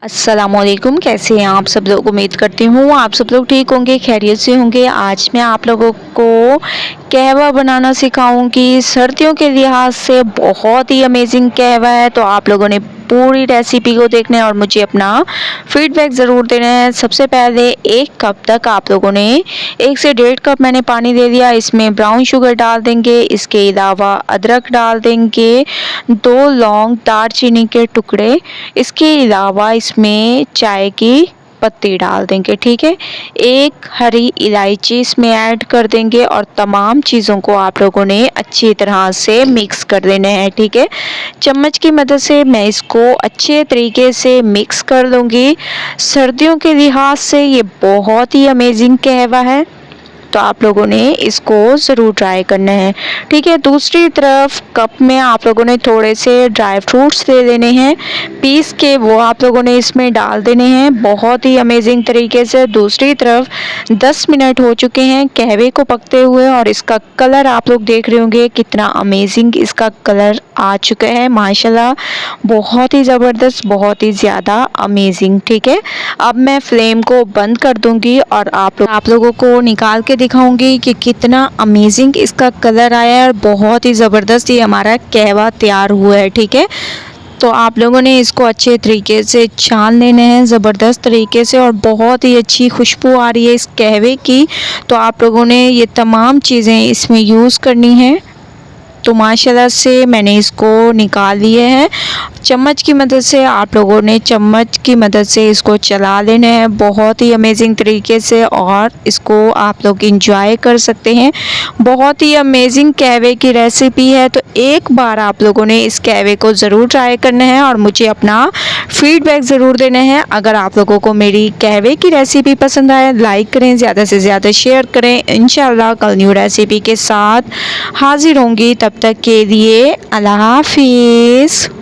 अस्सलामुअलैकुम, कैसे हैं आप सब लोग। उम्मीद करती हूँ आप सब लोग ठीक होंगे, खैरियत से होंगे। आज मैं आप लोगों को कहवा बनाना सिखाऊंगी। सर्दियों के लिहाज से बहुत ही अमेजिंग कहवा है, तो आप लोगों ने पूरी रेसिपी को देखना है और मुझे अपना फीडबैक ज़रूर देना है। सबसे पहले 1 कप तक आप लोगों ने 1 से 1.5 कप मैंने पानी दे दिया। इसमें ब्राउन शुगर डाल देंगे, इसके अलावा अदरक डाल देंगे, 2 लौंग दालचीनी के टुकड़े, इसके अलावा इसमें चाय की पत्ती डाल देंगे। ठीक है, 1 हरी इलायची इसमें ऐड कर देंगे और तमाम चीज़ों को आप लोगों ने अच्छी तरह से मिक्स कर देना है। ठीक है, चम्मच की मदद से मैं इसको अच्छे तरीके से मिक्स कर लूँगी। सर्दियों के लिहाज से ये बहुत ही अमेजिंग कहवा है, तो आप लोगों ने इसको ज़रूर ट्राई करना है। ठीक है, दूसरी तरफ कप में आप लोगों ने थोड़े से ड्राई फ्रूट्स ले लेने हैं, पीस के वो आप लोगों ने इसमें डाल देने हैं बहुत ही अमेजिंग तरीके से। दूसरी तरफ 10 मिनट हो चुके हैं कहवे को पकते हुए और इसका कलर आप लोग देख रहे होंगे कितना अमेजिंग इसका कलर आ चुका है माशाल्लाह, बहुत ही ज़बरदस्त, बहुत ही ज़्यादा अमेजिंग। ठीक है, अब मैं फ्लेम को बंद कर दूंगी और आप लोगों को निकाल के दिखाऊंगी कि कितना अमेजिंग इसका कलर आया है और बहुत ही ज़बरदस्त ये हमारा कहवा तैयार हुआ है। ठीक है, तो आप लोगों ने इसको अच्छे तरीके से छान लेना है ज़बरदस्त तरीके से और बहुत ही अच्छी खुशबू आ रही है इस कहवे की। तो आप लोगों ने ये तमाम चीज़ें इसमें यूज़ करनी है। तो माशाल्लाह से मैंने इसको निकाल लिए हैं। चम्मच की मदद से आप लोगों ने चम्मच की मदद से इसको चला लेना है बहुत ही अमेजिंग तरीके से और इसको आप लोग इंजॉय कर सकते हैं। बहुत ही अमेजिंग कहवे की रेसिपी है, तो एक बार आप लोगों ने इस कहवे को ज़रूर ट्राई करना है और मुझे अपना फीडबैक ज़रूर देना है। अगर आप लोगों को मेरी कहवे की रेसिपी पसंद आए, लाइक करें, ज़्यादा से ज़्यादा शेयर करें। इंशाल्लाह कल न्यू रेसिपी के साथ हाजिर होंगी, तब तक के लिए अल्लाह हाफिज़।